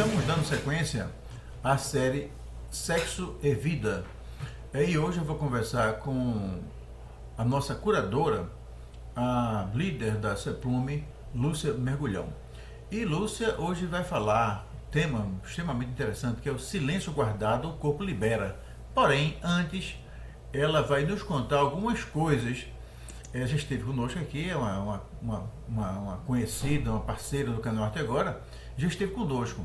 Estamos dando sequência à série Sexo e Vida. E hoje eu vou conversar com a nossa curadora, a líder da CEPLUME, Lúcia Mergulhão. E Lúcia hoje vai falar um tema extremamente interessante, que é o silêncio guardado, o corpo libera. Porém, antes, ela vai nos contar algumas coisas. Ela já esteve conosco aqui, é uma conhecida, uma parceira do canal Até Agora, já esteve conosco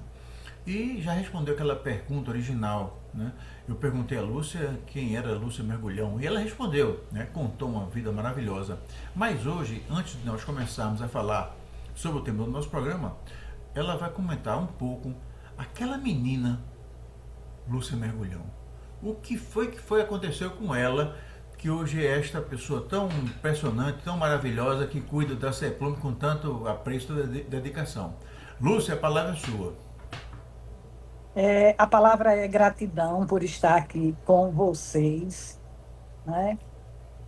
e já respondeu aquela pergunta original, né? Eu perguntei a Lúcia quem era a Lúcia Mergulhão e ela respondeu, né? Contou uma vida maravilhosa. Mas hoje, antes de nós começarmos a falar sobre o tema do nosso programa, ela vai comentar um pouco aquela menina Lúcia Mergulhão. O que foi aconteceu com ela, que hoje é esta pessoa tão impressionante, tão maravilhosa, que cuida da CEPLUME com tanto apreço e dedicação. Lúcia, a palavra é sua. A palavra é gratidão por estar aqui com vocês, né?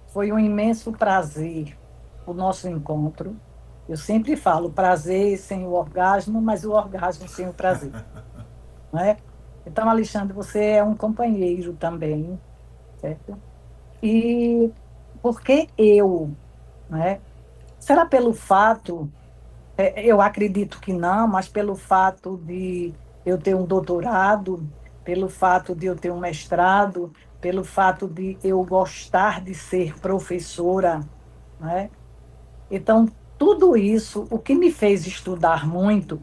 Foi um imenso prazer o nosso encontro. Eu sempre falo prazer sem o orgasmo, mas o orgasmo sem o prazer, né? Então, Alexandre, você é um companheiro também, certo? E por que eu, né? Será pelo fato, eu acredito que não, mas pelo fato de eu ter um doutorado, pelo fato de eu ter um mestrado, pelo fato de eu gostar de ser professora, né? Então, tudo isso, o que me fez estudar muito,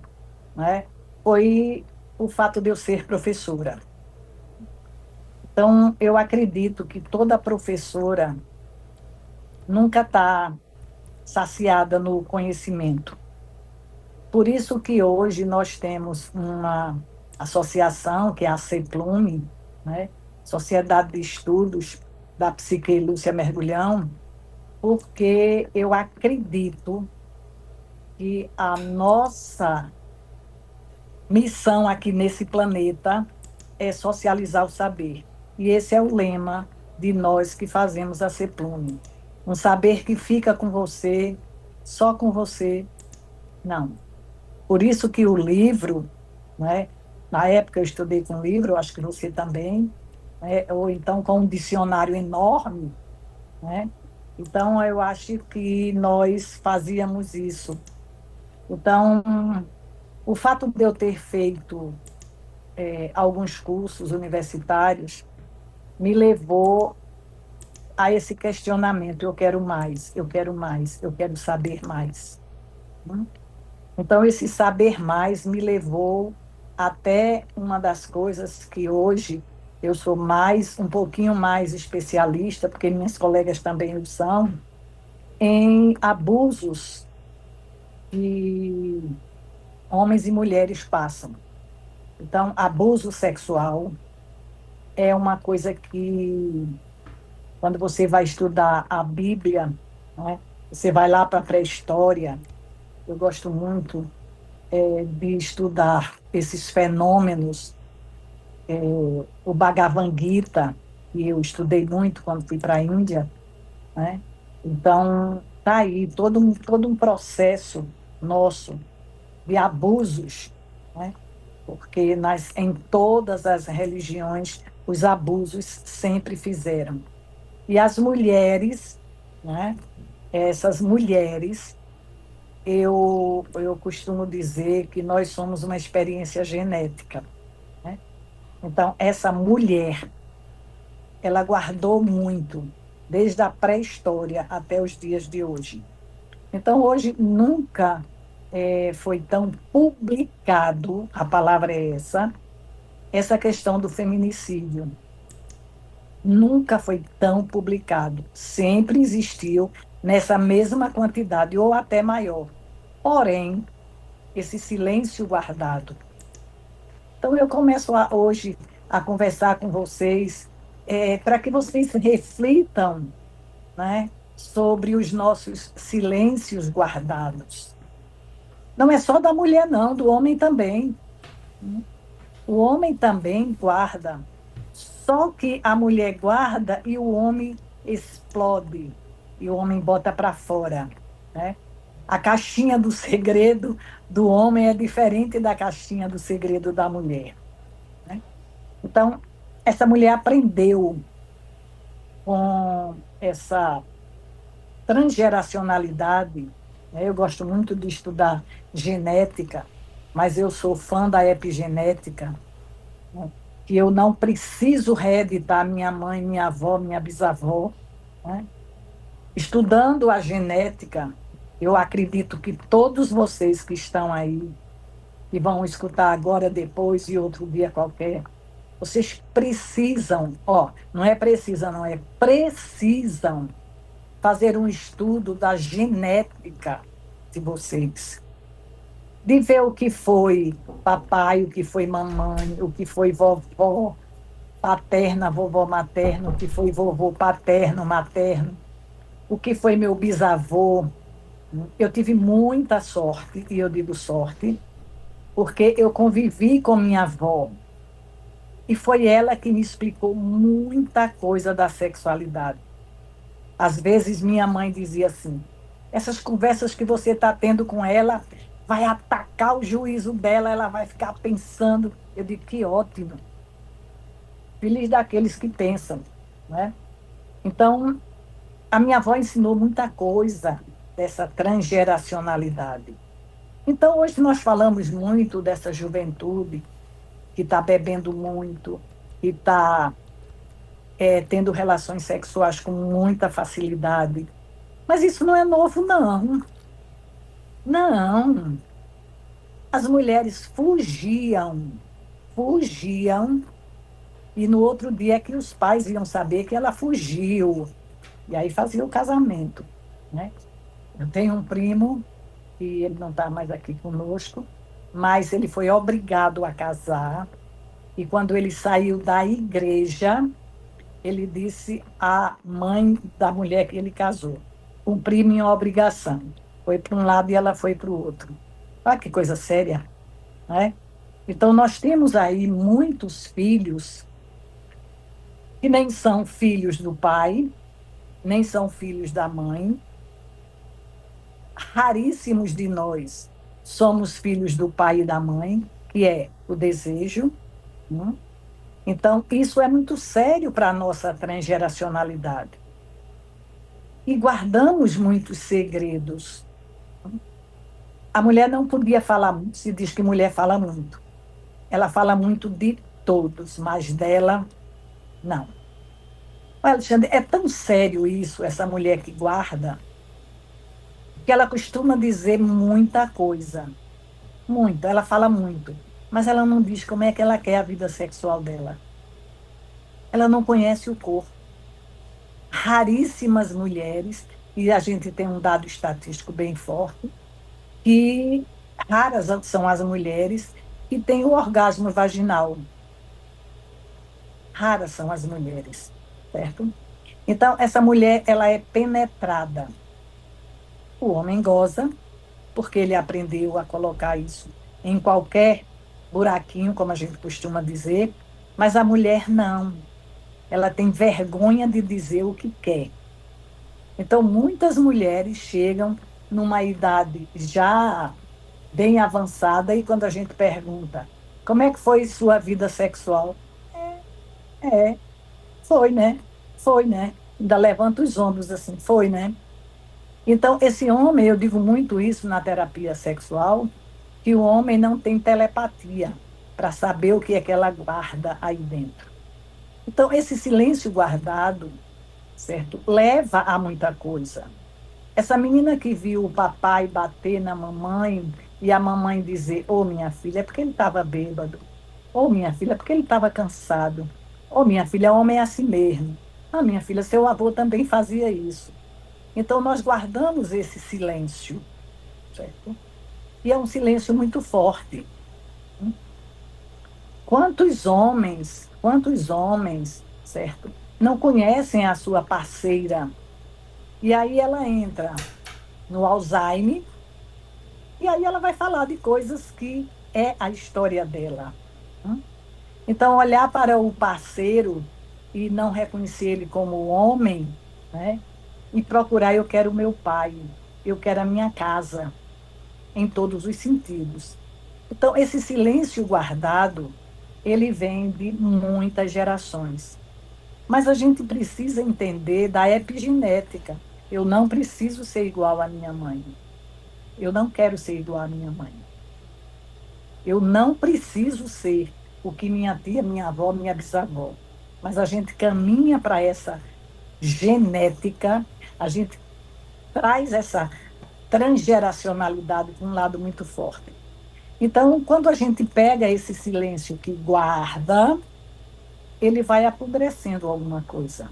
né, foi o fato de eu ser professora. Então, eu acredito que toda professora nunca está saciada no conhecimento. Por isso que hoje nós temos uma associação, que é a CEPLUME, né? Sociedade de Estudos da Psique Lúcia Mergulhão, porque eu acredito que a nossa missão aqui nesse planeta é socializar o saber. E esse é o lema de nós que fazemos a CEPLUME. Um saber que fica com você, só com você, não. Por isso que o livro, né, na época eu estudei com livro, acho que você também, né, ou então com um dicionário enorme, né? Então, eu acho que nós fazíamos isso. Então, o fato de eu ter feito alguns cursos universitários me levou a esse questionamento: eu quero mais, eu quero mais, eu quero saber mais, né? Então, esse saber mais me levou até uma das coisas que hoje eu sou um pouquinho mais especialista, porque minhas colegas também o são, em abusos que homens e mulheres passam. Então, abuso sexual é uma coisa que, quando você vai estudar a Bíblia, né, você vai lá para a pré-história. Eu gosto muito de estudar esses fenômenos, o Bhagavad Gita, que eu estudei muito quando fui para a Índia, né? Então, está aí todo um processo nosso de abusos, né? Porque em todas as religiões os abusos sempre fizeram. E as mulheres, né? Essas mulheres, eu costumo dizer que nós somos uma experiência genética, né? Então, essa mulher, ela guardou muito, desde a pré-história até os dias de hoje. Então, hoje nunca foi tão publicado, a palavra é essa questão do feminicídio. Nunca foi tão publicado. Sempre existiu nessa mesma quantidade, ou até maior. Porém, esse silêncio guardado. Então, eu começo hoje a conversar com vocês, para que vocês reflitam, né, sobre os nossos silêncios guardados. Não é só da mulher, não, do homem também, né? O homem também guarda, só que a mulher guarda e o homem explode, e o homem bota para fora, né? A caixinha do segredo do homem é diferente da caixinha do segredo da mulher, né? Então, essa mulher aprendeu com essa transgeracionalidade, né? Eu gosto muito de estudar genética, mas eu sou fã da epigenética, né? Que eu não preciso reeditar minha mãe, minha avó, minha bisavó, né? Estudando a genética, eu acredito que todos vocês que estão aí, que vão escutar agora, depois e outro dia qualquer, vocês precisam, ó, não é precisa, não é precisam fazer um estudo da genética de vocês, de ver o que foi papai, o que foi mamãe, o que foi vovó paterna, vovó materna, o que foi vovô paterno, materno, o que foi meu bisavô. Eu tive muita sorte, e eu digo sorte, porque eu convivi com minha avó, e foi ela que me explicou muita coisa da sexualidade. Às vezes minha mãe dizia assim: essas conversas que você está tendo com ela vai atacar o juízo dela, ela vai ficar pensando. Eu digo: que ótimo, feliz daqueles que pensam, né? Então, a minha avó ensinou muita coisa dessa transgeracionalidade. Então, hoje nós falamos muito dessa juventude que está bebendo muito, que está tendo relações sexuais com muita facilidade. Mas isso não é novo, não. Não. As mulheres fugiam, e no outro dia é que os pais iam saber que ela fugiu. E aí fazia o casamento, né? Eu tenho um primo, e ele não está mais aqui conosco, mas ele foi obrigado a casar, e quando ele saiu da igreja, ele disse à mãe da mulher que ele casou: cumpri minha obrigação. Foi para um lado e ela foi para o outro. Olha que coisa séria, né? Então, nós temos aí muitos filhos que nem são filhos do pai, nem são filhos da mãe. Raríssimos de nós somos filhos do pai e da mãe, que é o desejo, né? Então, isso é muito sério para a nossa transgeracionalidade. E guardamos muitos segredos. A mulher não podia falar muito, se diz que mulher fala muito. Ela fala muito de todos, mas dela, não. Alexandre, é tão sério isso, essa mulher que guarda, que ela costuma dizer muita coisa. Muito, ela fala muito. Mas ela não diz como é que ela quer a vida sexual dela. Ela não conhece o corpo. Raríssimas mulheres, e a gente tem um dado estatístico bem forte, que raras são as mulheres que têm o orgasmo vaginal. Raras são as mulheres, certo? Então, essa mulher, ela é penetrada. O homem goza, porque ele aprendeu a colocar isso em qualquer buraquinho, como a gente costuma dizer, mas a mulher não. Ela tem vergonha de dizer o que quer. Então, muitas mulheres chegam numa idade já bem avançada e quando a gente pergunta como é que foi sua vida sexual? É, foi, né? Foi, né? Ainda levanta os ombros assim, foi, né? Então, esse homem, eu digo muito isso na terapia sexual, que o homem não tem telepatia para saber o que é que ela guarda aí dentro. Então, esse silêncio guardado, certo, leva a muita coisa. Essa menina que viu o papai bater na mamãe e a mamãe dizer: ô minha filha, é porque ele estava bêbado. Ô minha filha, é porque ele estava cansado. Ô minha filha, homem é assim mesmo. Ah, minha filha, seu avô também fazia isso. Então, nós guardamos esse silêncio, certo? E é um silêncio muito forte. Quantos homens, certo? Não conhecem a sua parceira. E aí ela entra no Alzheimer, e aí ela vai falar de coisas que é a história dela. Então, olhar para o parceiro e não reconhecer ele como homem, né? E procurar: eu quero meu pai. eu quero a minha casa, em todos os sentidos. Então, esse silêncio guardado, ele vem de muitas gerações. Mas a gente precisa entender da epigenética. Eu não preciso ser igual à minha mãe. Eu não quero ser igual à minha mãe. Eu não preciso ser o que minha tia, minha avó, minha bisavó. Mas a gente caminha para essa genética, a gente traz essa transgeracionalidade com um lado muito forte. Então, quando a gente pega esse silêncio que guarda, ele vai apodrecendo alguma coisa.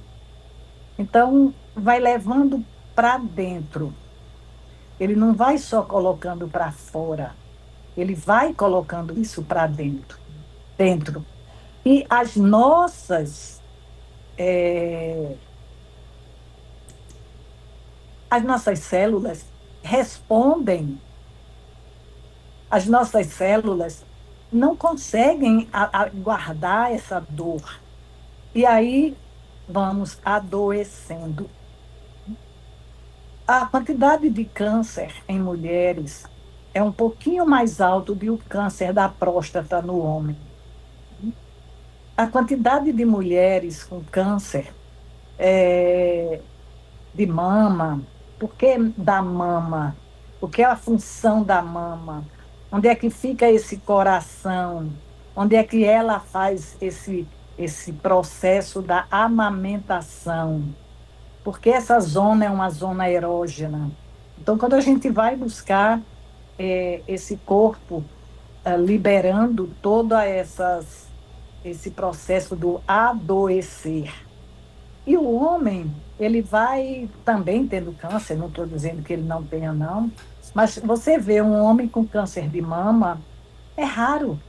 Então, vai levando para dentro. Ele não vai só colocando para fora, ele vai colocando isso para dentro, dentro. E eh, as nossas células respondem, as nossas células não conseguem guardar essa dor. E aí vamos adoecendo. A quantidade de câncer em mulheres é um pouquinho mais alto do que o câncer da próstata no homem. A quantidade de mulheres com câncer de mama, por que da mama? O que é a função da mama? Onde é que fica esse coração? Onde é que ela faz esse processo da amamentação? Porque essa zona é uma zona erógena. Então, quando a gente vai buscar esse corpo liberando esse processo do adoecer. E o homem, ele vai também tendo câncer, não estou dizendo que ele não tenha, não, mas você vê um homem com câncer de mama, é raro,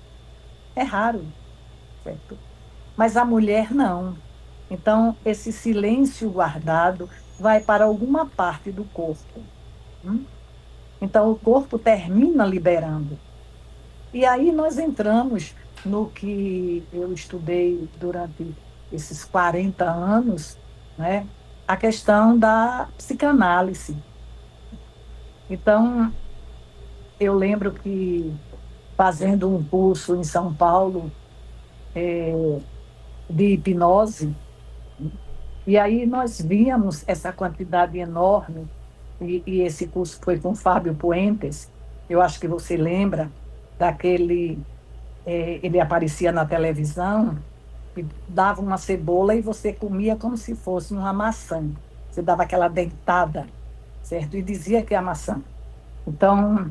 certo? Mas a mulher não. Então, esse silêncio guardado vai para alguma parte do corpo. Hum? Então, o corpo termina liberando. E aí nós entramos no que eu estudei durante esses 40 anos, né? A questão da psicanálise. Então, eu lembro que fazendo um curso em São Paulo de hipnose, e aí nós víamos essa quantidade enorme, e esse curso foi com Fábio Puentes, eu acho que você lembra daquele, ele aparecia na televisão, e dava uma cebola e você comia como se fosse uma maçã. Você dava aquela dentada, certo? E dizia que é a maçã. Então,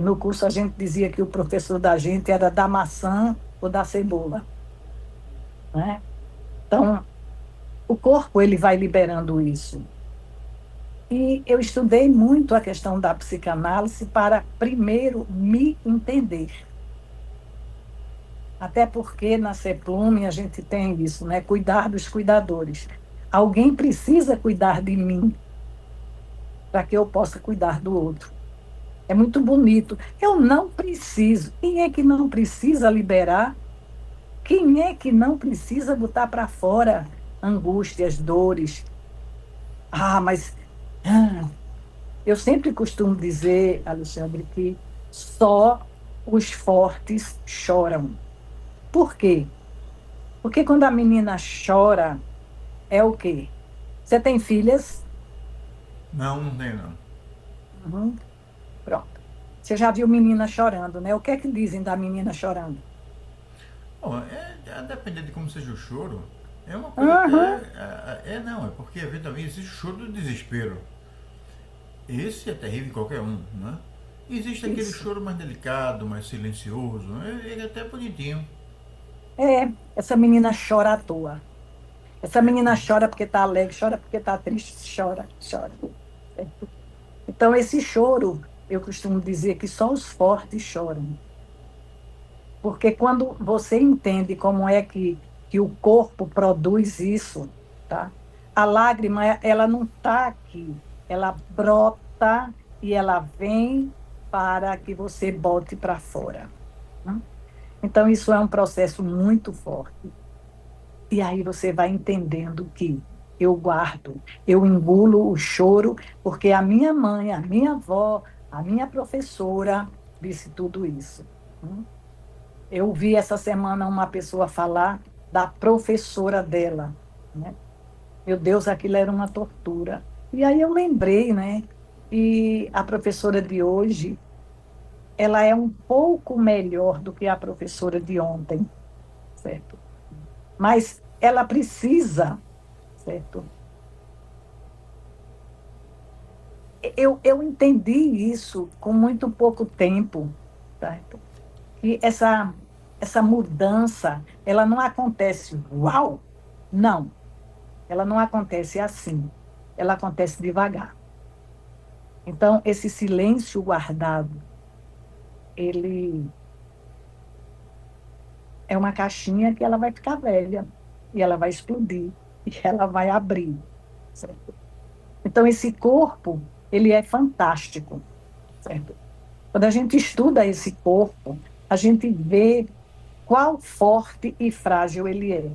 no curso a gente dizia que o professor da gente era da maçã ou da cebola, né? Então, o corpo ele vai liberando isso. E eu estudei muito a questão da psicanálise para primeiro me entender. Até porque na CEPLUME a gente tem isso, né? Cuidar dos cuidadores. Alguém precisa cuidar de mim para que eu possa cuidar do outro. É muito bonito. Eu não preciso. Quem é que não precisa liberar? Quem é que não precisa botar para fora angústias, dores? Ah, mas eu sempre costumo dizer, Alexandre, que só os fortes choram. Por quê? Porque quando a menina chora, é o quê? Você tem filhas? Não, não tem não. Uhum. Pronto. Você já viu menina chorando, né? O que é que dizem da menina chorando? Bom, a depender de como seja o choro, é uma coisa até. Uhum. Não, é porque também existe o choro do desespero. Esse é terrível em qualquer um, né? Existe aquele Isso. choro mais delicado, mais silencioso, ele é até bonitinho. Essa menina chora à toa. Essa menina chora porque está alegre, chora porque está triste, chora, chora. Certo? Então, esse choro, eu costumo dizer que só os fortes choram. Porque quando você entende como é que o corpo produz isso, tá? A lágrima, ela não está aqui, ela brota e ela vem para que você bote para fora. Né? Então, isso é um processo muito forte. E aí você vai entendendo que eu guardo, eu engulo o choro, porque a minha mãe, a minha avó, a minha professora disse tudo isso. Hum. Eu vi essa semana uma pessoa falar da professora dela, né? Meu Deus, aquilo era uma tortura. E aí eu lembrei, né? E a professora de hoje, ela é um pouco melhor do que a professora de ontem, certo? Mas ela precisa, certo? Eu entendi isso com muito pouco tempo, certo? Que essa mudança, ela não acontece, uau! Não, ela não acontece assim. Ela acontece devagar. Então, esse silêncio guardado, ele é uma caixinha que ela vai ficar velha, e ela vai explodir, e ela vai abrir, certo? Então, esse corpo, ele é fantástico, certo? Quando a gente estuda esse corpo, a gente vê qual forte e frágil ele é,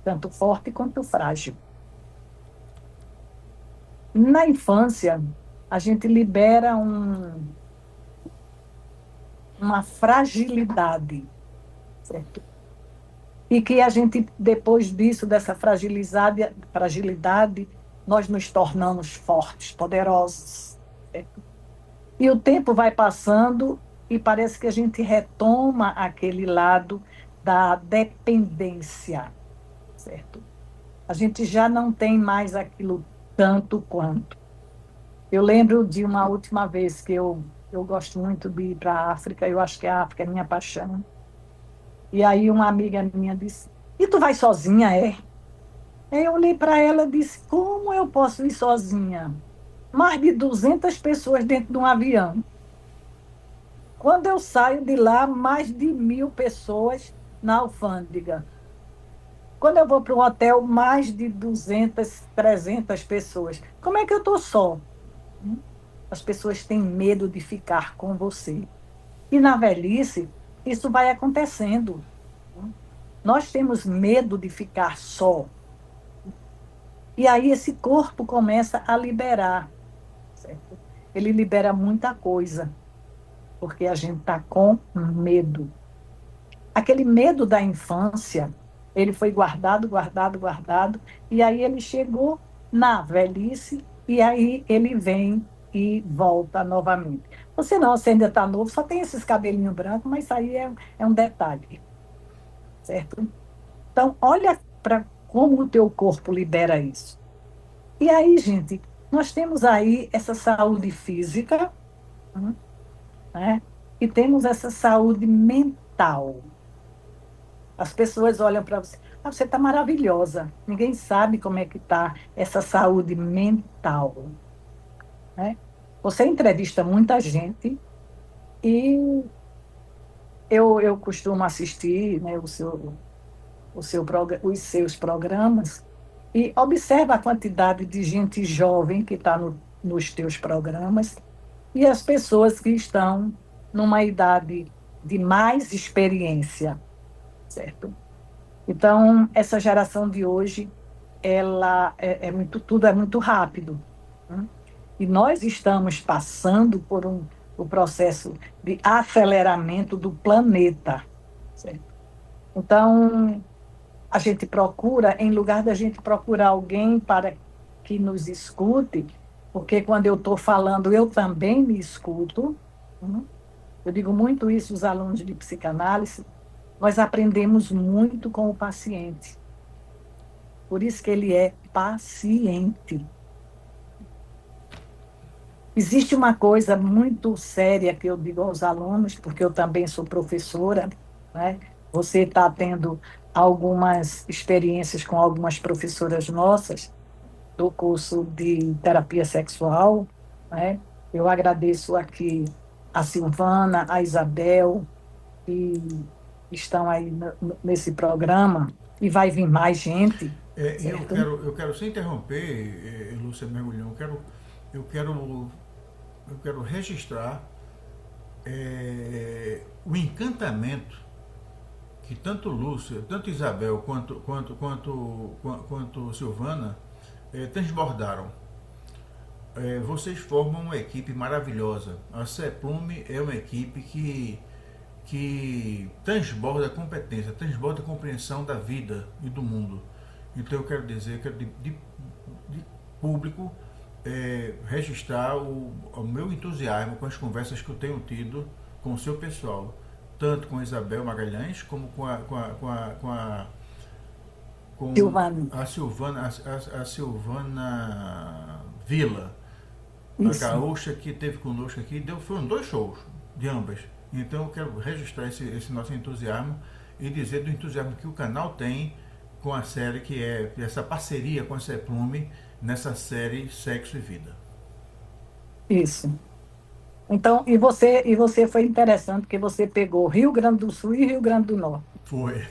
tanto forte quanto frágil. Na infância, a gente libera uma fragilidade, certo? E que a gente, depois disso, dessa fragilidade, nós nos tornamos fortes, poderosos, certo? E o tempo vai passando e parece que a gente retoma aquele lado da dependência, certo? A gente já não tem mais aquilo tanto quanto. Eu lembro de uma última vez que eu gosto muito de ir para a África, eu acho que a África é minha paixão. E aí uma amiga minha disse, e tu vai sozinha, é? Aí eu olhei para ela e disse, como eu posso ir sozinha? Mais de 200 pessoas dentro de um avião. Quando eu saio de lá, mais de 1.000 pessoas na alfândega. Quando eu vou para um hotel, mais de 200, 300 pessoas. Como é que eu estou só? As pessoas têm medo de ficar com você. E na velhice, isso vai acontecendo. Nós temos medo de ficar só. E aí esse corpo começa a liberar, certo? Ele libera muita coisa, porque a gente está com medo. Aquele medo da infância, ele foi guardado, guardado, guardado, e aí ele chegou na velhice, e aí ele vem e volta novamente. Você não, você ainda está novo, só tem esses cabelinhos brancos, mas isso aí é um detalhe, certo? Então, olha para como o teu corpo libera isso. E aí, gente, nós temos aí essa saúde física, né? E temos essa saúde mental. As pessoas olham para você, ah, você está maravilhosa. Ninguém sabe como é que está essa saúde mental, né? Você entrevista muita gente e eu costumo assistir, né, os seus programas e observa a quantidade de gente jovem que está nos teus programas e as pessoas que estão numa idade de mais experiência, certo? Então, essa geração de hoje, ela tudo é muito rápido, né? E nós estamos passando por o processo de aceleramento do planeta, certo? Então, a gente procura, em lugar da gente procurar alguém para que nos escute, porque quando eu estou falando, eu também me escuto, né? Eu digo muito isso aos alunos de psicanálise, nós aprendemos muito com o paciente. Por isso que ele é paciente. Existe uma coisa muito séria que eu digo aos alunos, porque eu também sou professora, né? Você está tendo algumas experiências com algumas professoras nossas do curso de terapia sexual, né? Eu agradeço aqui a Silvana, a Isabel, que estão aí nesse programa, e vai vir mais gente, certo? Eu quero sem interromper, Lúcia Mergulhão, eu quero, eu quero registrar o encantamento que tanto Lúcia, tanto Isabel quanto Silvana transbordaram. Vocês formam uma equipe maravilhosa. A CEPLUME é uma equipe que transborda competência, transborda compreensão da vida e do mundo. Então eu quero dizer, quero de público registrar o meu entusiasmo com as conversas que eu tenho tido com o seu pessoal, tanto com Isabel Magalhães como com Silvana. a Silvana Vila, a Isso. gaúcha que esteve conosco aqui. Foram 2 shows de ambas. Então eu quero registrar esse nosso entusiasmo e dizer do entusiasmo que o canal tem com a série, que é essa parceria com a CEPLUME nessa série Sexo e Vida. Isso. Então, e você foi interessante que você pegou Rio Grande do Sul e Rio Grande do Norte, Foi.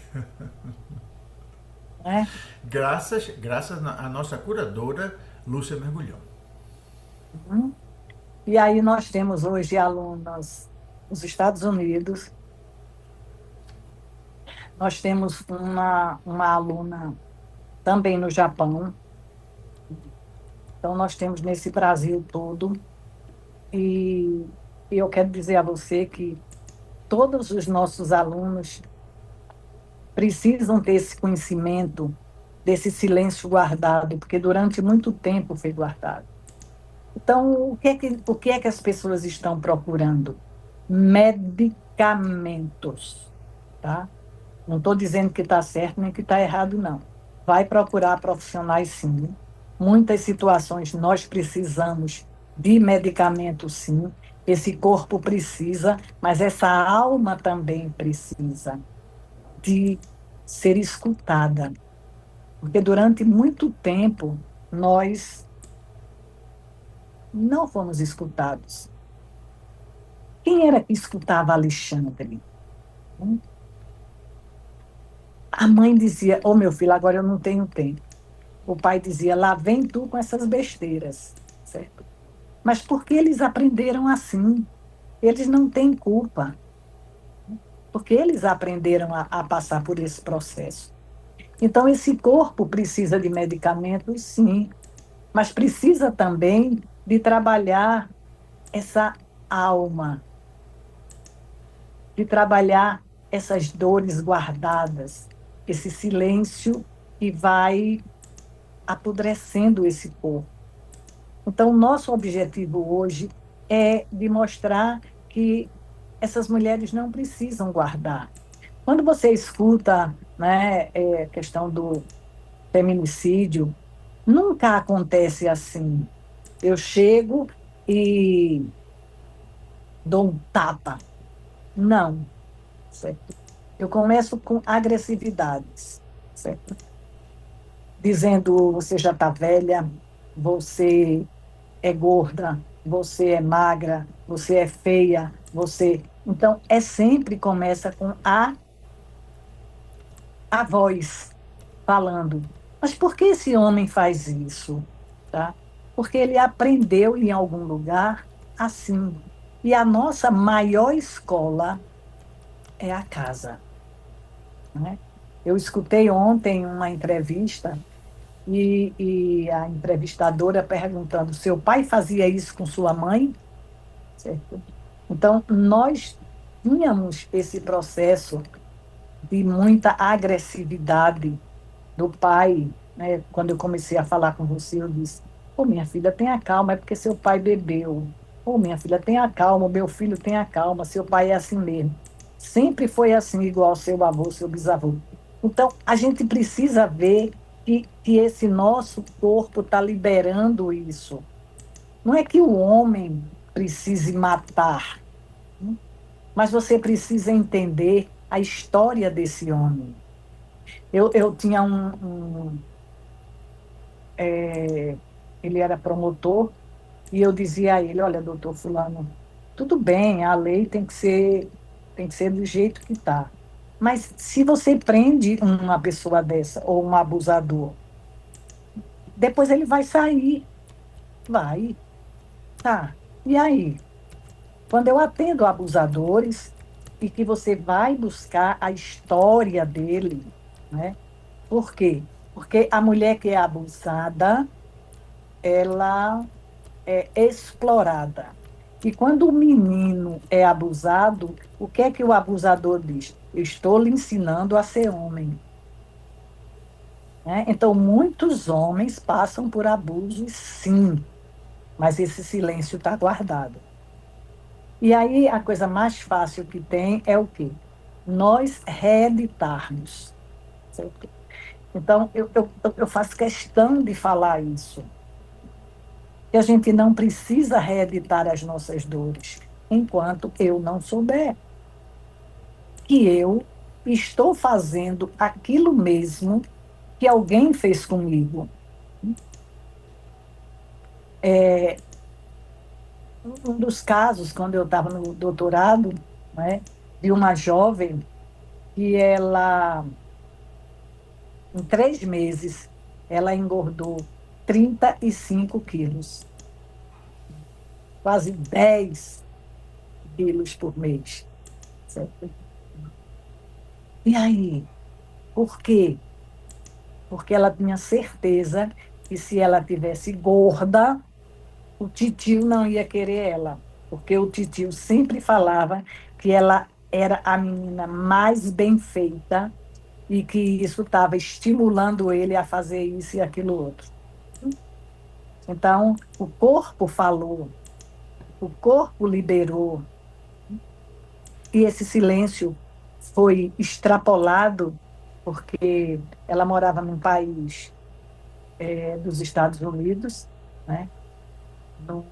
né? Graças à nossa curadora, Lúcia Mergulhão. Uhum. E aí nós temos hoje alunas nos Estados Unidos, nós temos uma aluna também no Japão, então nós temos nesse Brasil todo, e eu quero dizer a você que todos os nossos alunos precisam ter esse conhecimento, desse silêncio guardado, porque durante muito tempo foi guardado. Então, o que é que as pessoas estão procurando? Medicamentos, tá? Não estou dizendo que está certo nem que está errado, não. Vai procurar profissionais, sim. Muitas situações nós precisamos de medicamentos, sim. Esse corpo precisa, mas essa alma também precisa de ser escutada. Porque durante muito tempo nós não fomos escutados. Quem era que escutava Alexandre? A mãe dizia: "Ô meu filho, agora eu não tenho tempo." O pai dizia: "Lá vem tu com essas besteiras." Certo? Mas porque eles aprenderam assim? Eles não têm culpa, porque eles aprenderam a passar por esse processo. Então, esse corpo precisa de medicamentos, sim, mas precisa também de trabalhar essa alma, de trabalhar essas dores guardadas, esse silêncio que vai apodrecendo esse corpo. Então, nosso objetivo hoje é de mostrar que essas mulheres não precisam guardar. Quando você escuta, né, questão do feminicídio, nunca acontece assim. Eu chego e dou um tapa. Não, certo? Eu começo com agressividades, certo? Dizendo: você já está velha, você é gorda, você é magra, você é feia, você. Então, sempre começa com a voz falando. Mas por que esse homem faz isso? Tá? Porque ele aprendeu em algum lugar assim. E a nossa maior escola é a casa, né? Eu escutei ontem uma entrevista e a entrevistadora perguntando: seu pai fazia isso com sua mãe? Certo? Então, nós tínhamos esse processo de muita agressividade do pai, né? Quando eu comecei a falar com você, eu disse: "Ô, minha filha, tenha calma, é porque seu pai bebeu. Ô, minha filha, tenha calma, meu filho, tenha calma, seu pai é assim mesmo." Sempre foi assim, igual seu avô, seu bisavô. Então, a gente precisa ver que esse nosso corpo está liberando isso. Não é que o homem precise matar, né? Mas você precisa entender a história desse homem. Eu tinha ele era promotor, e eu dizia a ele: "Olha, doutor fulano, tudo bem, a lei tem que ser do jeito que está. Mas se você prende uma pessoa dessa, ou um abusador, depois ele vai sair, vai, tá. E aí? Quando eu atendo abusadores, e que você vai buscar a história dele, né? Por quê? Porque a mulher que é abusada, ela é explorada. E quando o menino é abusado, o que é que o abusador diz? Eu estou lhe ensinando a ser homem. Né? Então, muitos homens passam por abusos, sim, mas esse silêncio está guardado. E aí, a coisa mais fácil que tem é o quê? Nós reeditarmos. Certo? Então, eu faço questão de falar isso, que a gente não precisa reeditar as nossas dores, enquanto eu não souber que eu estou fazendo aquilo mesmo que alguém fez comigo. É, um dos casos, quando eu estava no doutorado, né, de uma jovem que ela, em 3 meses, ela engordou 35 quilos, quase 10 quilos por mês. Certo? E aí, por quê? Porque ela tinha certeza que se ela tivesse gorda, o titio não ia querer ela, porque o titio sempre falava que ela era a menina mais bem feita e que isso estava estimulando ele a fazer isso e aquilo outro. Então, o corpo falou, o corpo liberou, e esse silêncio foi extrapolado, porque ela morava num país dos Estados Unidos, né? Não,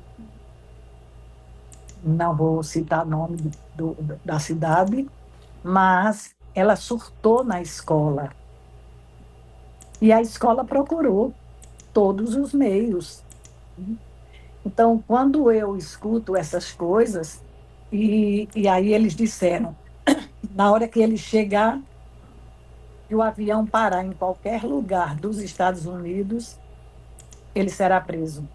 não vou citar o nome da cidade, mas ela surtou na escola. E a escola procurou todos os meios. Então, quando eu escuto essas coisas, e aí eles disseram, na hora que ele chegar e o avião parar em qualquer lugar dos Estados Unidos, ele será preso.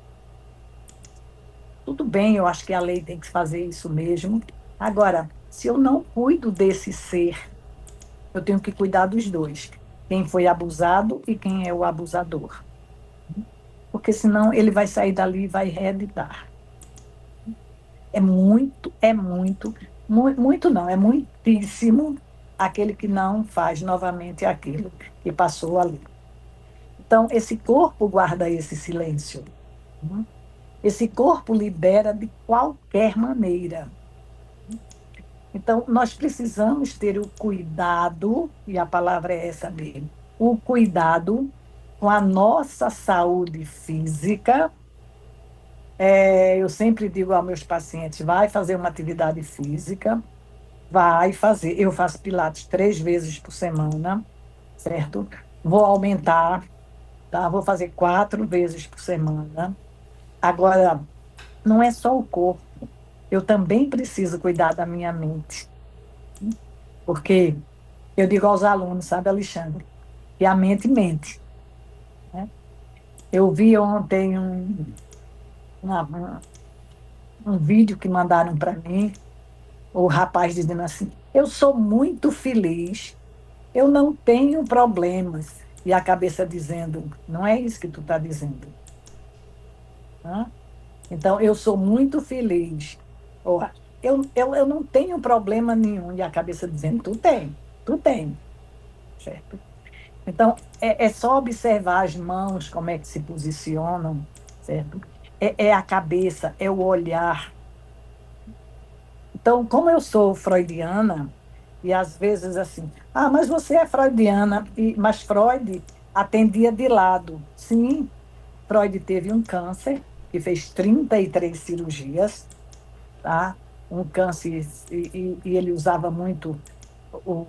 Tudo bem, eu acho que a lei tem que fazer isso mesmo. Agora, se eu não cuido desse ser, eu tenho que cuidar dos dois. Quem foi abusado e quem é o abusador. Porque senão ele vai sair dali e vai reeditar. Muito não, é muitíssimo aquele que não faz novamente aquilo que passou ali. Então, esse corpo guarda esse silêncio. Né? Esse corpo libera de qualquer maneira. Então, nós precisamos ter o cuidado, e a palavra é essa mesmo, o cuidado com a nossa saúde física. Eu sempre digo aos meus pacientes, vai fazer uma atividade física, vai fazer. Eu faço pilates 3 vezes por semana, certo? Vou aumentar, tá? Vou fazer 4 vezes por semana. Agora, não é só o corpo, eu também preciso cuidar da minha mente, porque eu digo aos alunos, sabe, Alexandre, que a mente mente, né? Eu vi ontem uma- um vídeo que mandaram para mim, o rapaz dizendo assim: eu sou muito feliz, eu não tenho problemas. E a cabeça dizendo: não é isso que tu está dizendo. Né? Então, eu sou muito feliz. Ou, eu não tenho problema nenhum. E a cabeça dizendo: tu tem, certo? Então, é só observar as mãos, como é que se posicionam, certo? É a cabeça, é o olhar. Então, como eu sou freudiana, e às vezes assim, mas você é freudiana, mas Freud atendia de lado. Sim, Freud teve um câncer, que fez 33 cirurgias, tá? Um câncer, e ele usava muito o,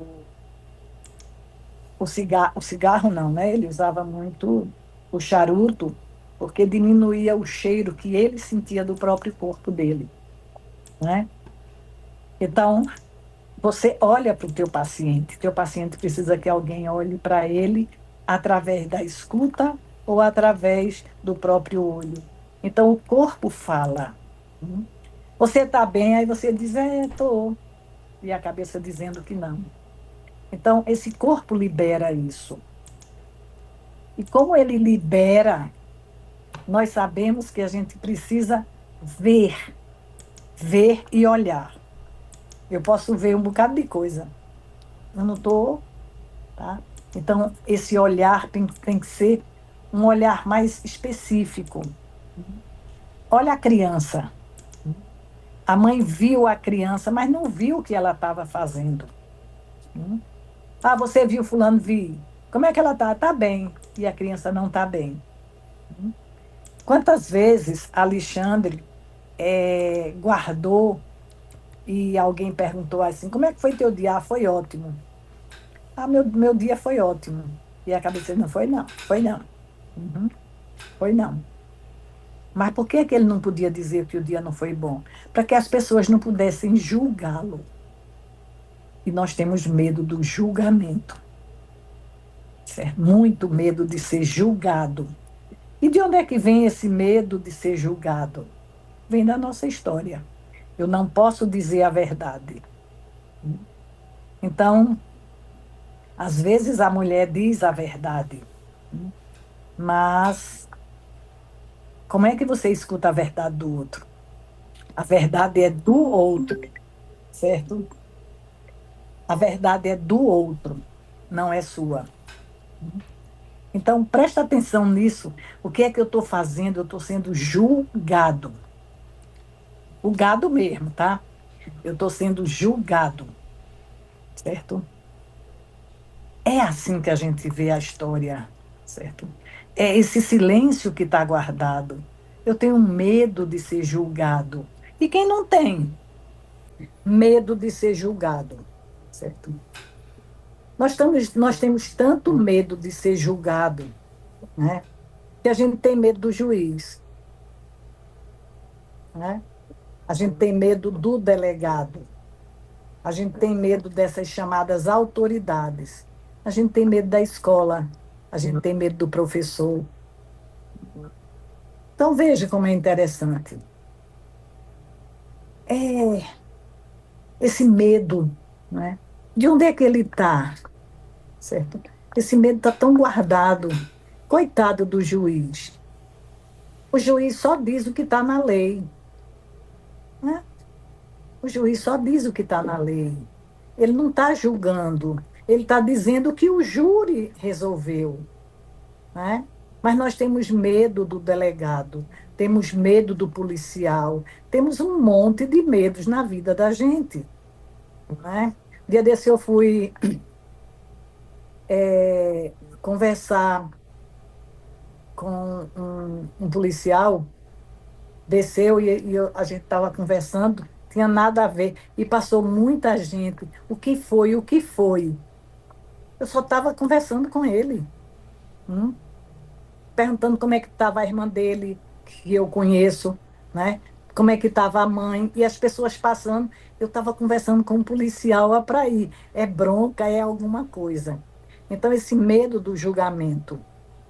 o cigarro não, né? Ele usava muito o charuto, porque diminuía o cheiro que ele sentia do próprio corpo dele, né? Então, você olha para o teu paciente precisa que alguém olhe para ele através da escuta ou através do próprio olho. Então, o corpo fala. Você está bem, aí você diz, estou. e a cabeça dizendo que não. Então, esse corpo libera isso. E como ele libera, nós sabemos que a gente precisa ver, ver e olhar. Eu posso ver um bocado de coisa. Eu não estou, tá? Então, esse olhar tem que ser um olhar mais específico. Olha a criança. A mãe viu a criança, mas não viu o que ela estava fazendo. Ah, você viu fulano? Vi. Como é que ela está? Está bem. E a criança não está bem. Quantas vezes Alexandre guardou e alguém perguntou assim, como é que foi teu dia? Ah, foi ótimo. Ah, meu dia foi ótimo. E a cabeça não foi não, foi não. Uhum, foi não. Mas por que que ele não podia dizer que o dia não foi bom? Para que as pessoas não pudessem julgá-lo. E nós temos medo do julgamento, certo? Muito medo de ser julgado. E de onde é que vem esse medo de ser julgado? Vem da nossa história. Eu não posso dizer a verdade. Então, às vezes a mulher diz a verdade, mas como é que você escuta a verdade do outro? A verdade é do outro, certo? A verdade é do outro, não é sua. Então, presta atenção nisso. O que é que eu estou fazendo? Eu estou sendo julgado. O gado mesmo, tá? Eu estou sendo julgado, certo? É assim que a gente vê a história, certo? É esse silêncio que está guardado. Eu tenho medo de ser julgado. E quem não tem medo de ser julgado, certo? Nós temos tanto medo de ser julgado, né? Que a gente tem medo do juiz, né? A gente tem medo do delegado. A gente tem medo dessas chamadas autoridades. A gente tem medo da escola. A gente tem medo do professor. Então, veja como é interessante. É esse medo, né? De onde é que ele está, certo? Esse medo está tão guardado. Coitado do juiz. O juiz só diz o que está na lei, né? O juiz só diz o que está na lei. Ele não está julgando. Ele está dizendo o que o júri resolveu, né? Mas nós temos medo do delegado, temos medo do policial, temos um monte de medos na vida da gente, né? Dia desse eu fui conversar com um policial, desceu a gente estava conversando, tinha nada a ver, e passou muita gente. O que foi? O que foi? Eu só estava conversando com ele, hum? Perguntando como é que estava a irmã dele, que eu conheço, né? Como é que estava a mãe, e as pessoas passando, eu estava conversando com um policial para ir. É bronca, é alguma coisa. Então, esse medo do julgamento,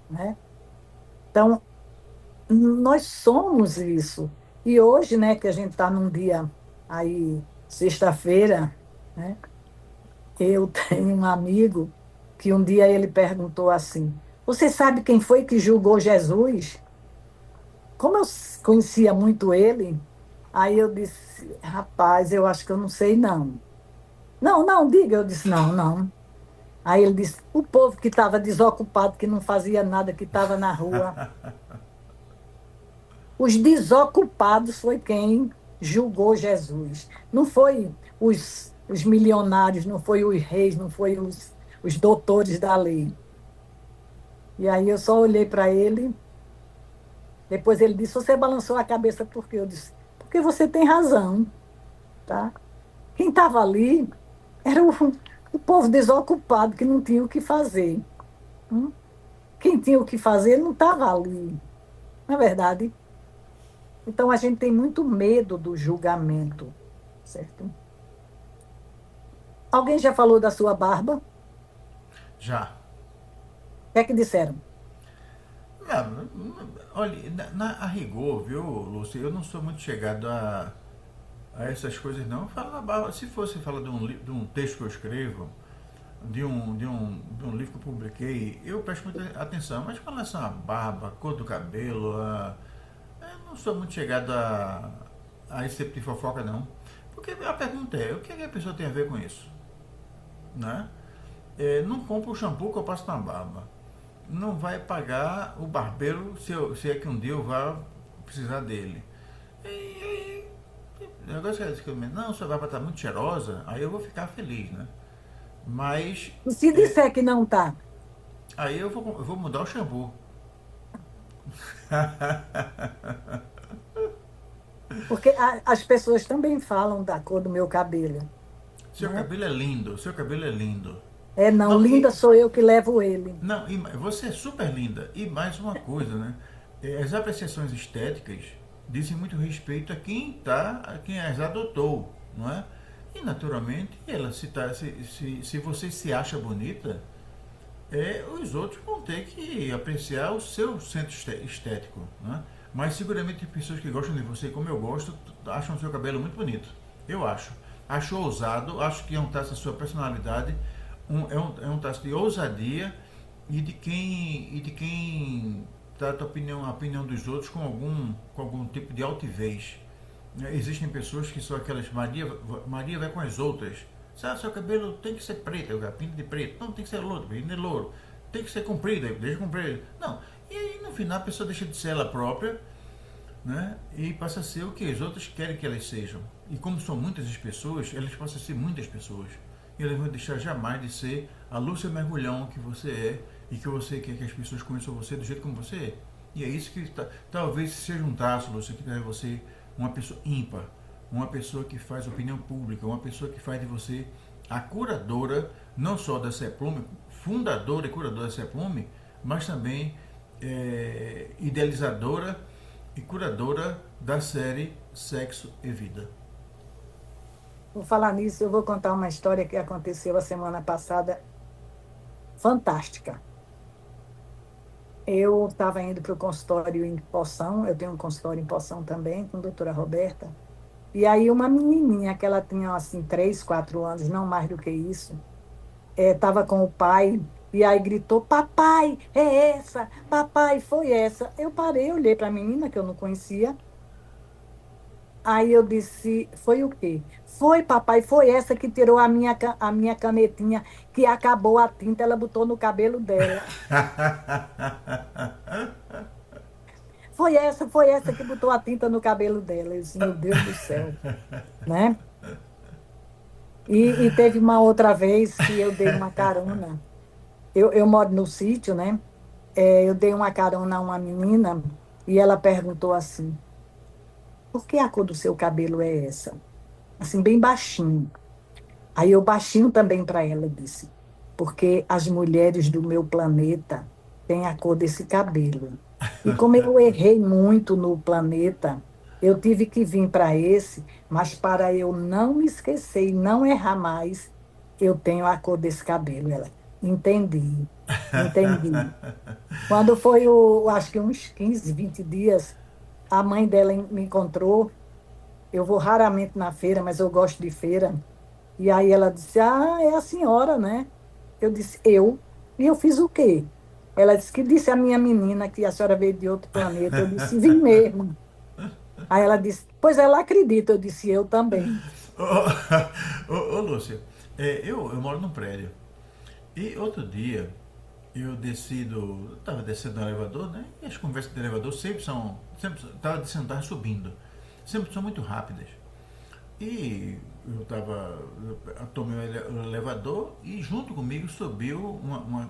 né? Então, nós somos isso. E hoje, né, que a gente está num dia aí, sexta-feira, né? Eu tenho um amigo que um dia ele perguntou assim: Você sabe quem foi que julgou Jesus? Como eu conhecia muito ele, aí eu disse: Rapaz, eu acho que eu não sei, não. Não, não, diga. Eu disse: Não, não. Aí ele disse: O povo que estava desocupado, que não fazia nada, que estava na rua. Os desocupados foi quem julgou Jesus. Não foi os milionários, não foi os reis, não foi os doutores da lei. E aí eu só olhei para ele, depois ele disse, você balançou a cabeça por quê? Eu disse, porque você tem razão, tá? Quem estava ali era o povo desocupado, que não tinha o que fazer. Hum? Quem tinha o que fazer não estava ali, não é verdade? Então a gente tem muito medo do julgamento, certo? Alguém já falou da sua barba? O Já. que é que disseram? Ah, olha, a rigor, viu, Lúcia, eu não sou muito chegado a. a essas coisas não. Fala da barba. Se fosse falar de um texto que eu escrevo, de um livro que eu publiquei, eu presto muita atenção. Mas com relação à barba, a cor do cabelo, eu não sou muito chegado a esse tipo de fofoca, não. Porque a pergunta é, o que, é que a pessoa tem a ver com isso? Né? Não compra o shampoo que eu passo na barba. Não vai pagar o barbeiro se é que um dia eu vá precisar dele. E o negócio é que não, sua barba está muito cheirosa, aí eu vou ficar feliz, né? Mas E se disser que não está? aí eu vou mudar o shampoo. Porque as pessoas também falam da cor do meu cabelo, Seu né? cabelo é lindo, seu cabelo é lindo. É, não, Não, linda sou eu que levo ele. não, você é super linda. E mais uma coisa, né? As apreciações estéticas dizem muito respeito a quem as adotou, não é? E naturalmente, se você se acha bonita, os outros vão ter que apreciar o seu centro estético, né? Mas seguramente pessoas que gostam de você, como eu gosto, acham o seu cabelo muito bonito. Eu acho. Acho ousado, acho que é um traço da sua personalidade, é um traço de ousadia e de quem trata a opinião dos outros com algum tipo de altivez. Existem pessoas que são aquelas Maria vai com as outras. Sabe, seu cabelo tem que ser preto, eu pinto de preto. Não, tem que ser louro, pinto de louro. Tem que ser comprido, deixa comprido. Não. E aí no final a pessoa deixa de ser ela própria, né? E passa a ser o que os outros querem que elas sejam. E como são muitas as pessoas, elas passam a ser muitas pessoas. E elas vão deixar jamais de ser a Lúcia Mergulhão que você é e que você quer que as pessoas conheçam você do jeito como você é. E é isso que talvez seja um traço, Lúcia, que traz você uma pessoa ímpar, uma pessoa que faz opinião pública, uma pessoa que faz de você a curadora, não só da Ceplume, fundadora e curadora da Ceplume, mas também idealizadora e curadora da série Sexo e Vida. Por falar nisso, eu vou contar uma história que aconteceu a semana passada, fantástica. Eu estava indo para o consultório em Poção, eu tenho um consultório em Poção também, com a doutora Roberta, e aí uma menininha, que ela tinha assim 3, 4 anos, não mais do que isso, estava com o pai, e aí gritou, papai, é essa, papai, foi essa. Eu parei, olhei para a menina, que eu não conhecia, aí eu disse, foi o quê? Foi, papai, foi essa que tirou a minha canetinha, que acabou a tinta, ela botou no cabelo dela. Foi essa que botou a tinta no cabelo dela. Eu disse, meu Deus do céu, né? E teve uma outra vez que eu dei uma carona. Eu moro no sítio, né? Eu dei uma carona a uma menina e ela perguntou assim, por que a cor do seu cabelo é essa? Assim, bem baixinho. Aí eu baixinho também para ela disse, porque as mulheres do meu planeta têm a cor desse cabelo. E como eu errei muito no planeta, eu tive que vir para esse, mas para eu não me esquecer e não errar mais, eu tenho a cor desse cabelo. Ela, entendi, entendi. Quando foi, acho que uns 15, 20 dias, a mãe dela me encontrou. Eu vou raramente na feira, mas eu gosto de feira. E aí ela disse: Ah, é a senhora, né? Eu disse: Eu. E eu fiz o quê? Ela disse que disse a minha menina que a senhora veio de outro planeta. Eu disse: Vim mesmo. Aí ela disse: Pois ela acredita. Eu disse: Eu também. Ô, Lúcia, eu moro num prédio. E outro dia eu estava descendo no elevador, né? E as conversas do elevador estava descendo, estava subindo. Sempre são muito rápidas. E eu tomei o elevador e junto comigo subiu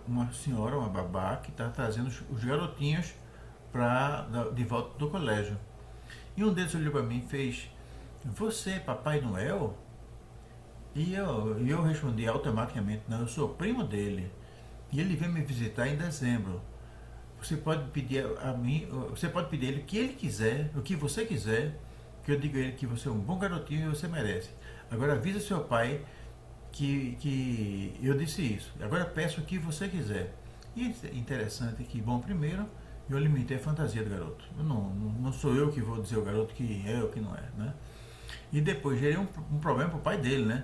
uma senhora, uma babá, que estava trazendo os garotinhos de volta do colégio. E um deles olhou para mim e fez: Você é Papai Noel? E eu respondi automaticamente: Não, eu sou primo dele. E ele veio me visitar em dezembro. Você pode pedir a mim, você pode pedir a ele o que ele quiser, o que você quiser, que eu diga a ele que você é um bom garotinho e você merece. Agora avisa seu pai que eu disse isso. Agora peça o que você quiser. E é interessante que, bom, primeiro, eu limitei a fantasia do garoto. Não sou eu que vou dizer ao garoto que é ou que não é, né? E depois gerei um problema pro pai dele, né?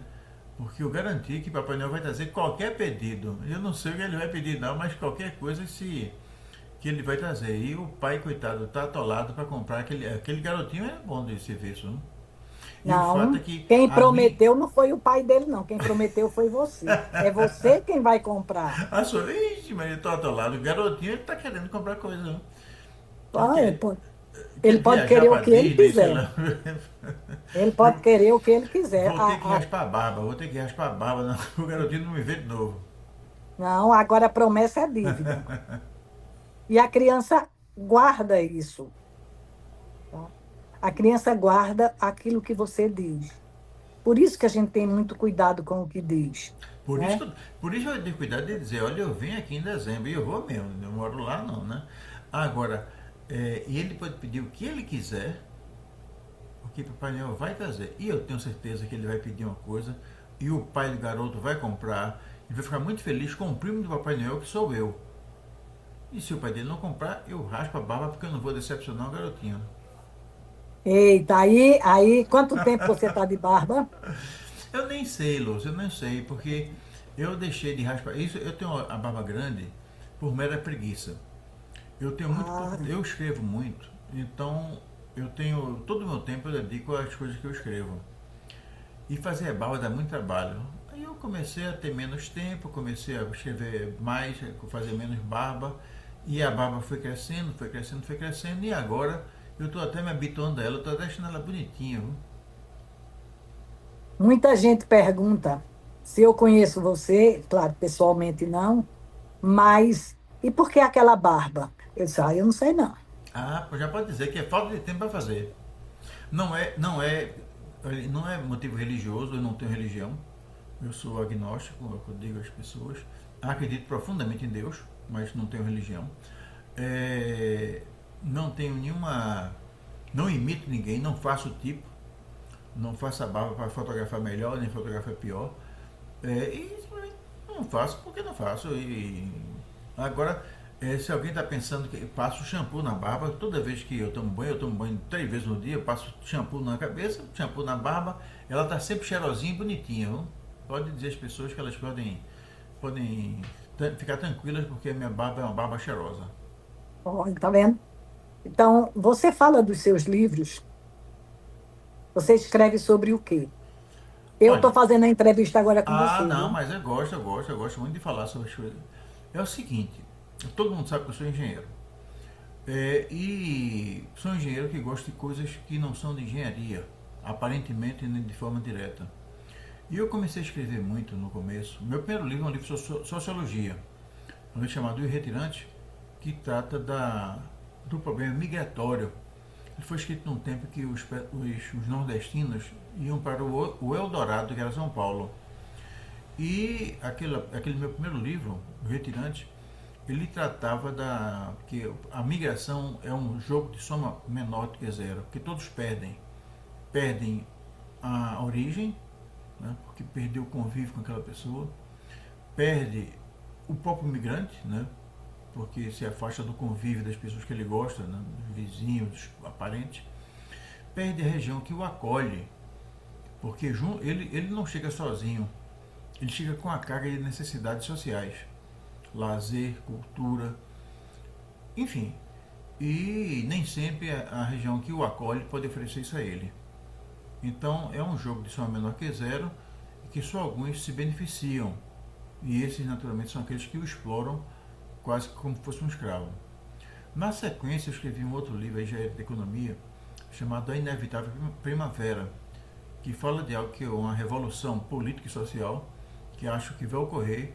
Porque eu garanti que Papai Noel vai trazer qualquer pedido. Eu não sei o que ele vai pedir não, mas qualquer coisa que ele vai trazer. E o pai, coitado, tá atolado para comprar aquele garotinho é bom de serviço, né? E o fato é Não, que quem a minha. prometeu não foi o pai dele, não. Quem prometeu foi você. É você quem vai comprar. A sua. Ixi, mas eu tô atolado. O garotinho ele tá querendo comprar coisa, né? Ele Ah, quer, ele quer pode viajar querer o para que ele Disney, sei quiser. lá. Ele pode Eu querer o que ele quiser. vou ter que raspar a barba, vou ter que raspar a barba, não, o garotinho não me vê de novo. Não, agora a promessa é dívida. E a criança guarda isso. Tá? A criança guarda aquilo que você diz. Por isso que a gente tem muito cuidado com o que diz, Por isso, né? que- por isso eu tenho cuidado de dizer, olha, eu venho aqui em dezembro e eu vou mesmo, eu moro lá não, né? Agora, e ele pode pedir o que ele quiser, porque Papai Noel vai trazer. E eu tenho certeza que ele vai pedir uma coisa e o pai do garoto vai comprar e vai ficar muito feliz com o primo do Papai Noel, que sou eu. E se o pai dele não comprar, eu raspo a barba porque eu não vou decepcionar o garotinho. Eita, aí, quanto tempo você está de barba? Eu nem sei, Lúcio, eu nem sei, porque eu deixei de raspar. Isso, eu tenho a barba grande por mera preguiça. Eu tenho muito pouco, Ah, eu escrevo muito, então eu tenho todo o meu tempo eu dedico às coisas que eu escrevo. E fazer a barba dá muito trabalho. Aí eu comecei a ter menos tempo, comecei a escrever mais, fazer menos barba, e a barba foi crescendo, foi crescendo, foi crescendo, e agora eu estou até me habituando a ela, estou deixando ela bonitinha, viu? muita gente pergunta se eu conheço você, claro, pessoalmente não, mas e por que aquela barba? Eu disse, eu não sei não. Ah, já pode dizer que é falta de tempo para fazer. Não é motivo religioso, eu não tenho religião. Eu sou agnóstico, é o que eu digo às pessoas. Acredito profundamente em Deus, mas não tenho religião. É, não tenho nenhuma. Não imito ninguém, não faço tipo, não faço a barba para fotografar melhor, nem fotografar pior. E não faço porque não faço. E agora, se alguém está pensando que eu passo shampoo na barba, toda vez que eu tomo banho 3 vezes no dia, eu passo shampoo na cabeça, shampoo na barba, ela está sempre cheirosinha e bonitinha. Viu? Pode dizer às pessoas que elas podem ficar tranquilas porque a minha barba é uma barba cheirosa. Olha, tá vendo? Então, você fala dos seus livros, você escreve sobre o quê? Eu estou Olha, fazendo a entrevista agora com você, não, viu? mas eu gosto muito de falar sobre as coisas. É o seguinte, todo mundo sabe que eu sou engenheiro. E sou engenheiro que gosta de coisas que não são de engenharia, aparentemente nem de forma direta. E eu comecei a escrever muito no começo. Meu primeiro livro é um livro de sociologia, um livro chamado O Retirante, que trata do problema migratório. Ele foi escrito num tempo que os nordestinos iam para o Eldorado, que era São Paulo. E aquele meu primeiro livro, O Retirante, ele tratava que a migração é um jogo de soma menor do que zero, que todos perdem. Perdem a origem, né, porque perdeu o convívio com aquela pessoa, perde o próprio migrante, né, porque se afasta do convívio das pessoas que ele gosta, né, dos vizinhos, dos parentes, perde a região que o acolhe, porque ele não chega sozinho, ele chega com a carga de necessidades sociais, lazer, cultura, enfim. E nem sempre a região que o acolhe pode oferecer isso a ele. Então é um jogo de soma menor que zero e que só alguns se beneficiam. E esses naturalmente são aqueles que o exploram quase como se fosse um escravo. Na sequência eu escrevi um outro livro aí já de economia chamado A Inevitável Primavera, que fala de algo que é uma revolução política e social que acho que vai ocorrer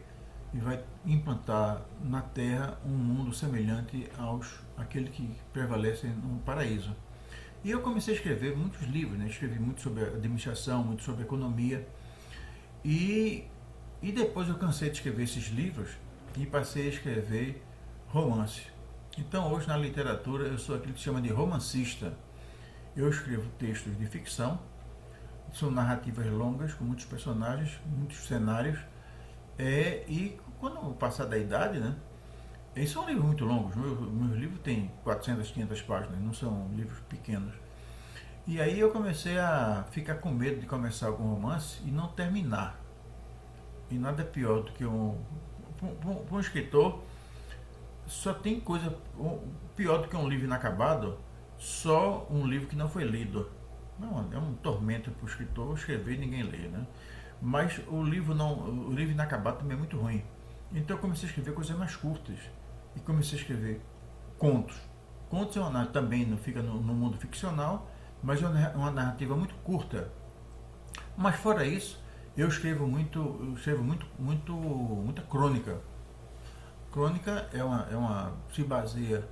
e vai implantar na Terra um mundo semelhante àquele que prevalece no paraíso. E eu comecei a escrever muitos livros, né? Escrevi muito sobre administração, muito sobre economia. E, e depois eu cansei de escrever esses livros e passei a escrever romance. Então hoje na literatura eu sou aquele que se chama de romancista. Eu escrevo textos de ficção, são narrativas longas, com muitos personagens, muitos cenários. E quando eu passar da idade, né? Esses são livros muito longos. Meus livros têm 400, 500 páginas, não são livros pequenos. E aí eu comecei a ficar com medo de começar algum romance e não terminar. E nada é pior do que um escritor, só tem coisa pior do que um livro inacabado, só um livro que não foi lido. Não, é um tormento para o escritor escrever e ninguém lê, né? Mas o livro não, o livro inacabado também é muito ruim. Então eu comecei a escrever coisas mais curtas e comecei a escrever contos. Contos também não fica no mundo ficcional, mas é uma narrativa muito curta. Mas fora isso, muita crônica. Crônica se baseia,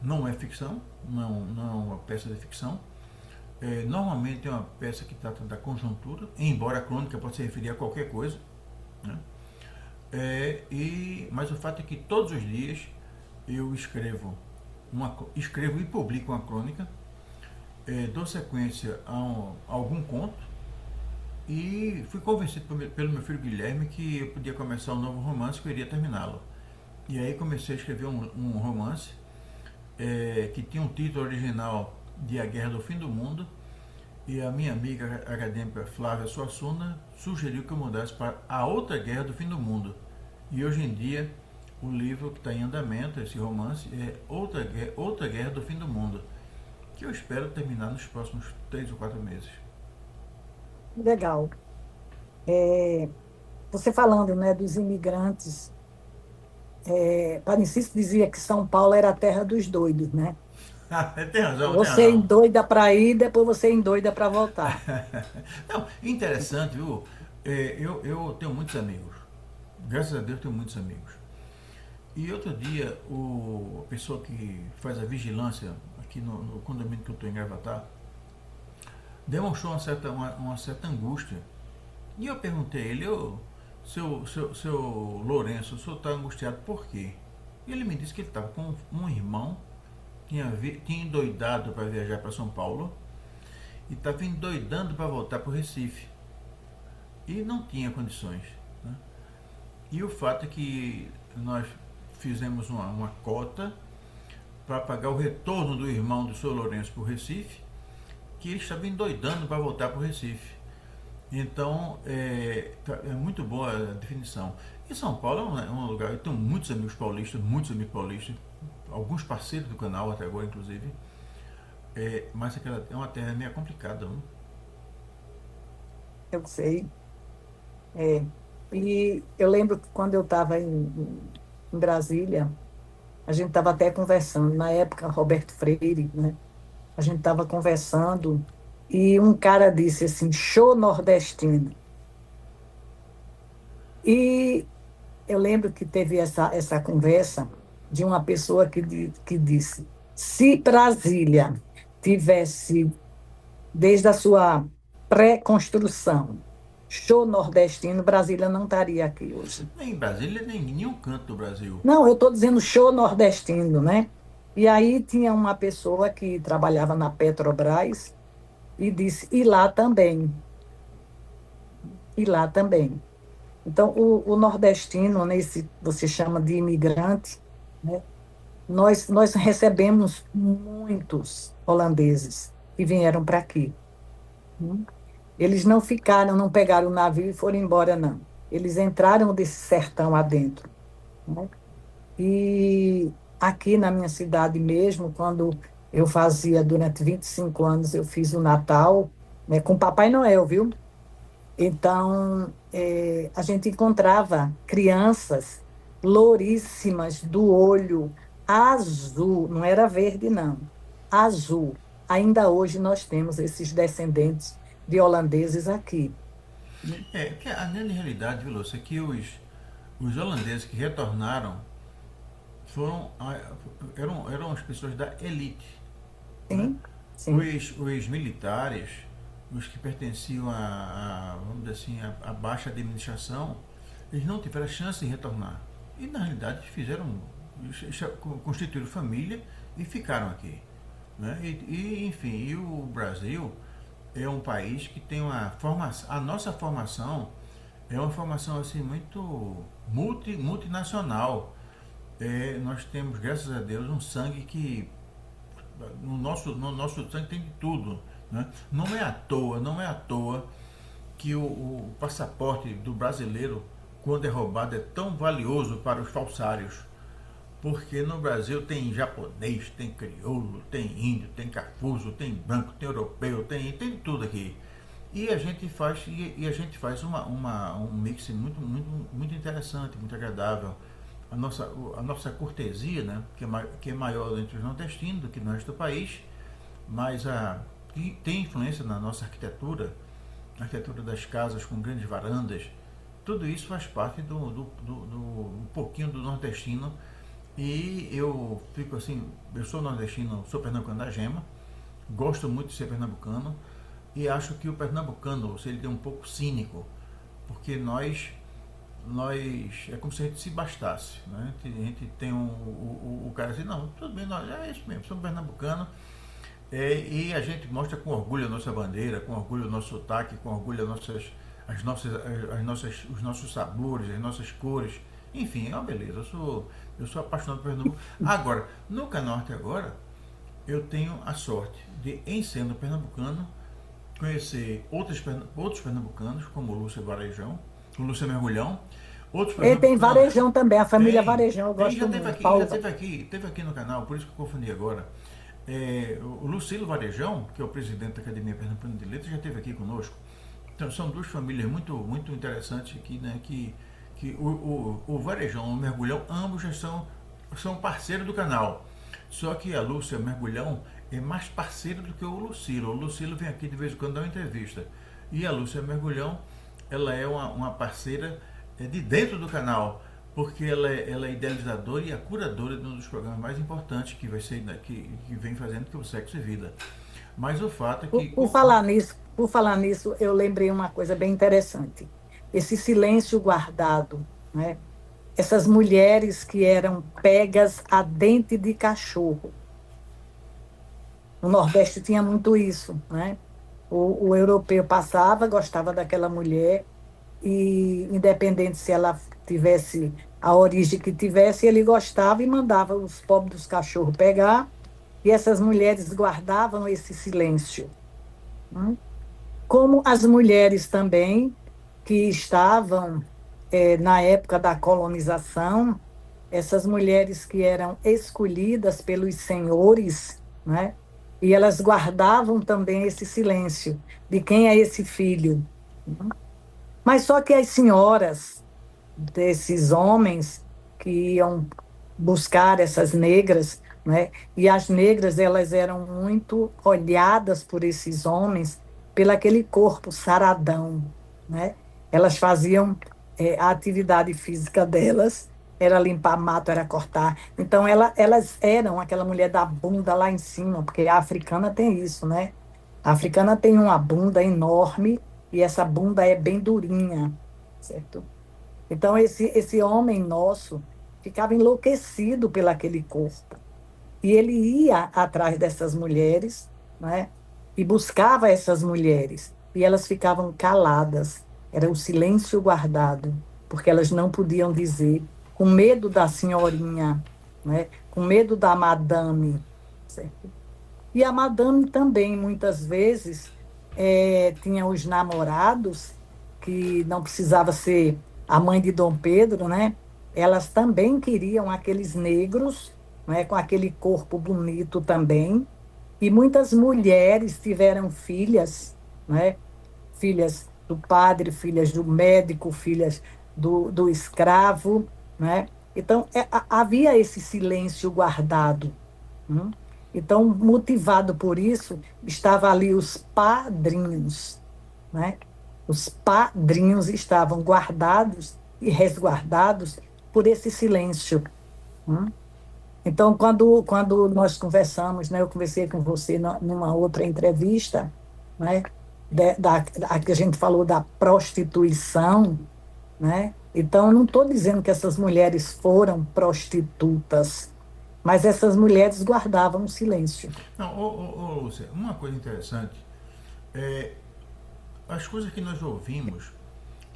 não é ficção, não é uma peça de ficção. Normalmente é uma peça que trata da conjuntura, embora a crônica pode se referir a qualquer coisa, né? Mas o fato é que todos os dias eu escrevo e publico uma crônica, dou sequência a algum conto e fui convencido pelo meu filho Guilherme que eu podia começar um novo romance, que eu iria terminá-lo. E aí comecei a escrever um romance que tinha um título original de A Guerra do Fim do Mundo, e a minha amiga acadêmica Flávia Suassuna sugeriu que eu mudasse para A Outra Guerra do Fim do Mundo. E hoje em dia o livro que está em andamento, esse romance, é Outra Guerra do Fim do Mundo, que eu espero terminar nos próximos 3 ou 4 meses. Legal. É, você falando, né, dos imigrantes, Parecis dizia que São Paulo era a terra dos doidos, né? Tem razão, tem Você razão. endoida para ir, depois você endoida para voltar. Não, interessante, viu? Eu tenho muitos amigos. Graças a Deus tenho muitos amigos. E outro dia, a pessoa que faz a vigilância aqui no condomínio que eu estou em Gravatar demonstrou uma certa angústia. E eu perguntei a ele, seu Lourenço, o senhor está angustiado por quê? E ele me disse que ele estava com um irmão, tinha endoidado para viajar para São Paulo e estava endoidando para voltar para o Recife. E não tinha condições, né? E o fato é que nós fizemos uma cota para pagar o retorno do irmão do Sr. Lourenço para o Recife, que ele estava endoidando para voltar para o Recife. Então, é muito boa a definição. E São Paulo é um lugar, eu tenho muitos amigos paulistas, alguns parceiros do canal até agora, inclusive, mas é uma terra meio complicada, não? Eu sei. É. E eu lembro que quando eu estava em Brasília, a gente estava até conversando, na época, Roberto Freire, né? A gente estava conversando e um cara disse assim, show nordestino. E eu lembro que teve essa conversa de uma pessoa que disse, se Brasília tivesse, desde a sua pré-construção, show nordestino, Brasília não estaria aqui hoje. Nem em Brasília, nem em nenhum canto do Brasil. Não, eu estou dizendo show nordestino, né? E aí tinha uma pessoa que trabalhava na Petrobras e disse, e lá também. Então, o nordestino, nesse você chama de imigrante, né? Nós recebemos muitos holandeses que vieram para aqui. Né? Eles não ficaram, não pegaram o navio e foram embora, não. Eles entraram desse sertão adentro. Né? E aqui na minha cidade mesmo, quando eu fazia, durante 25 anos, eu fiz o Natal, né, com Papai Noel, viu? Então, a gente encontrava crianças louríssimas do olho azul, não era verde, não, azul. Ainda hoje nós temos esses descendentes de holandeses aqui. Que a grande realidade, viu, Lúcia, é que os holandeses que retornaram eram as pessoas da elite, né? Sim, sim. Os militares, os que pertenciam vamos dizer assim, a baixa administração, eles não tiveram a chance de retornar. E na realidade constituíram família e ficaram aqui, né? Enfim, o Brasil é um país que tem uma formação, a nossa formação é uma formação assim muito multinacional. Nós temos, graças a Deus, um sangue que no nosso sangue tem de tudo. né? Não é à toa que o passaporte do brasileiro, quando é roubado, é tão valioso para os falsários. Porque no Brasil tem japonês, tem crioulo, tem índio, tem cafuso, tem branco, tem europeu, tem tudo aqui. E a gente faz um mix muito interessante, muito agradável. A nossa cortesia, né, que é maior entre os nordestinos do que no resto do país, mas que tem influência na nossa arquitetura, na arquitetura das casas com grandes varandas. Tudo isso faz parte um pouquinho do nordestino. E eu fico assim, eu sou nordestino, sou pernambucano da gema, gosto muito de ser pernambucano e acho que o pernambucano, se ele é um pouco cínico, porque nós é como se a gente se bastasse, né? A gente tem o cara assim, não, tudo bem, nós, é isso mesmo, somos pernambucano, e a gente mostra com orgulho a nossa bandeira, com orgulho o nosso sotaque, com orgulho os nossos sabores, as nossas cores, enfim, é uma beleza. Eu sou apaixonado por Pernambuco. Agora, no Canorte agora, eu tenho a sorte de, em sendo pernambucano, conhecer outros pernambucanos, como o Lúcio Varejão, o Lúcio Mergulhão, outros Ele tem pernambucanos. Varejão também, a família Varejão, eu Já gosto teve muito. aqui, Paulo. teve aqui no canal, por isso que eu confundi agora. O Lucilo Varejão, que é o presidente da Academia Pernambucana de Letras, já esteve aqui conosco. Então, são duas famílias muito interessantes aqui, né? Que o Varejão e o Mergulhão, ambos já são parceiros do canal. Só que a Lúcia Mergulhão é mais parceira do que o Lucilo. O Lucilo vem aqui de vez em quando dar uma entrevista. E a Lúcia Mergulhão, ela é uma parceira de dentro do canal, porque ela é idealizadora e a curadora de um dos programas mais importantes que vai ser que vem fazendo, que é o Sexo e Vida. Mas o fato é que Por falar nisso, eu lembrei uma coisa bem interessante. Esse silêncio guardado, né? Essas mulheres que eram pegas a dente de cachorro. No Nordeste tinha muito isso, né? O europeu passava, gostava daquela mulher, e independente se ela tivesse a origem que tivesse, ele gostava e mandava os pobres dos cachorros pegar, e essas mulheres guardavam esse silêncio. Né? Como as mulheres também, que estavam na época da colonização, essas mulheres que eram escolhidas pelos senhores, né? E elas guardavam também esse silêncio de quem é esse filho. Né? Mas só que as senhoras desses homens que iam buscar essas negras, né? E as negras, elas eram muito olhadas por esses homens pelo aquele corpo saradão, né? Elas faziam a atividade física delas era limpar mato, era cortar. Então elas eram aquela mulher da bunda lá em cima, porque a africana tem isso, né? A africana tem uma bunda enorme e essa bunda é bem durinha, certo? Então, esse homem nosso ficava enlouquecido pelaquele corpo. E ele ia atrás dessas mulheres, né? E buscava essas mulheres. E elas ficavam caladas. Era o silêncio guardado, porque elas não podiam dizer, com medo da senhorinha, né? Com medo da madame, certo? E a madame também, muitas vezes, tinha os namorados, que não precisava ser a mãe de Dom Pedro, né? Elas também queriam aqueles negros, né? Com aquele corpo bonito também. E muitas mulheres tiveram filhas, né? Filhas do padre, filhas do médico, filhas do escravo, né? Então, havia esse silêncio guardado. Hum? Então, motivado por isso, estava ali os padrinhos, né? Os padrinhos estavam guardados e resguardados por esse silêncio. Hum? Então, quando nós conversamos, né, eu conversei com você numa outra entrevista, né, da que a gente falou da prostituição, né? Então, não estou dizendo que essas mulheres foram prostitutas, mas essas mulheres guardavam o silêncio. não, Lúcia, uma coisa interessante é as coisas que nós ouvimos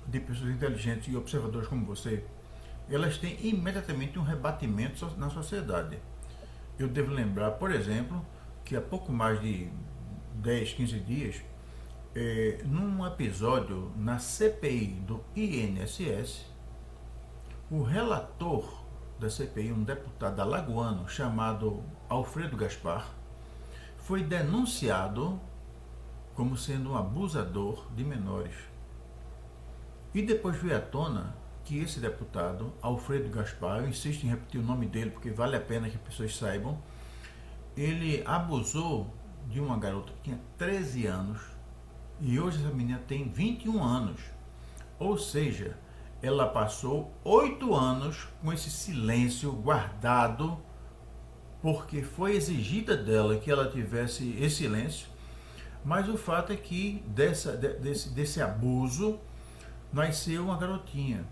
de pessoas inteligentes e observadores como você, elas têm imediatamente um rebatimento na sociedade. Eu devo lembrar, por exemplo, que há pouco mais de 10, 15 dias, num episódio na CPI do INSS, o relator da CPI, um deputado alagoano chamado Alfredo Gaspar, foi denunciado como sendo um abusador de menores. E depois veio à tona que esse deputado, Alfredo Gaspar, eu insisto em repetir o nome dele porque vale a pena que as pessoas saibam, ele abusou de uma garota que tinha 13 anos e hoje essa menina tem 21 anos. Ou seja, ela passou 8 anos com esse silêncio guardado porque foi exigida dela que ela tivesse esse silêncio, mas o fato é que desse abuso nasceu uma garotinha.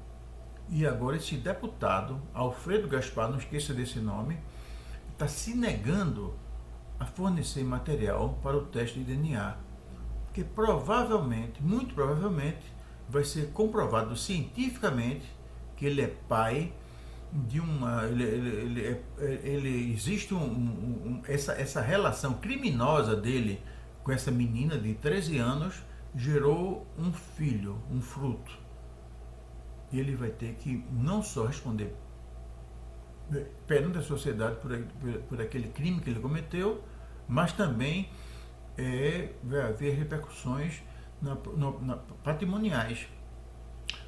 E agora esse deputado, Alfredo Gaspar, não esqueça desse nome, está se negando a fornecer material para o teste de DNA, porque provavelmente, muito provavelmente, vai ser comprovado cientificamente que ele é pai de uma... existe essa relação criminosa dele com essa menina de 13 anos, gerou um filho, um fruto. E ele vai ter que não só responder perante a sociedade por aquele crime que ele cometeu, mas também vai haver repercussões patrimoniais.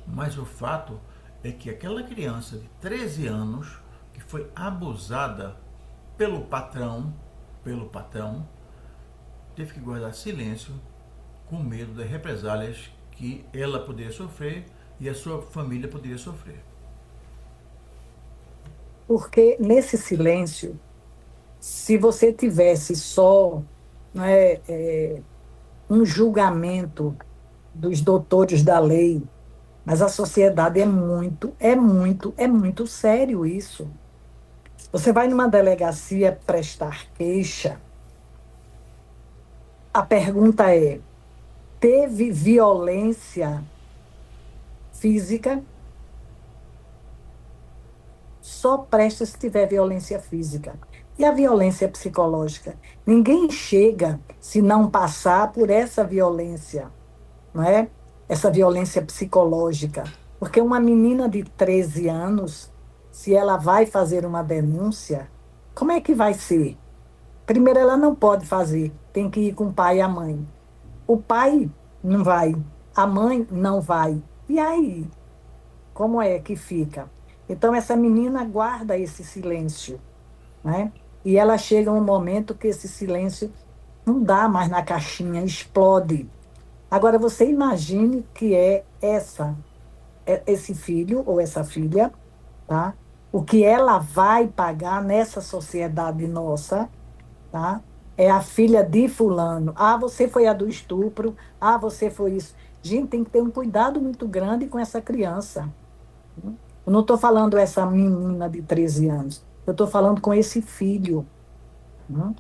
Mas o fato é que aquela criança de 13 anos que foi abusada pelo patrão, teve que guardar silêncio com medo das represálias que ela poderia sofrer e a sua família poderia sofrer. Porque nesse silêncio, se você tivesse só, né, um julgamento dos doutores da lei, mas a sociedade é muito sério isso. Você vai numa delegacia prestar queixa, a pergunta é: teve violência física? Só presta se tiver violência física. E a violência psicológica? Ninguém chega se não passar por essa violência, não é? Essa violência psicológica. Porque uma menina de 13 anos, se ela vai fazer uma denúncia, como é que vai ser? Primeiro, ela não pode fazer, tem que ir com o pai e a mãe. O pai não vai, a mãe não vai. E aí? Como é que fica? Então, essa menina guarda esse silêncio, né? E ela chega um momento que esse silêncio não dá mais na caixinha, explode. Agora, você imagine que esse filho ou essa filha, tá? O que ela vai pagar nessa sociedade nossa, tá? É a filha de fulano. Ah, você foi a do estupro. Ah, você foi isso. Gente, tem que ter um cuidado muito grande com essa criança. Eu não estou falando essa menina de 13 anos. Eu estou falando com esse filho. Né?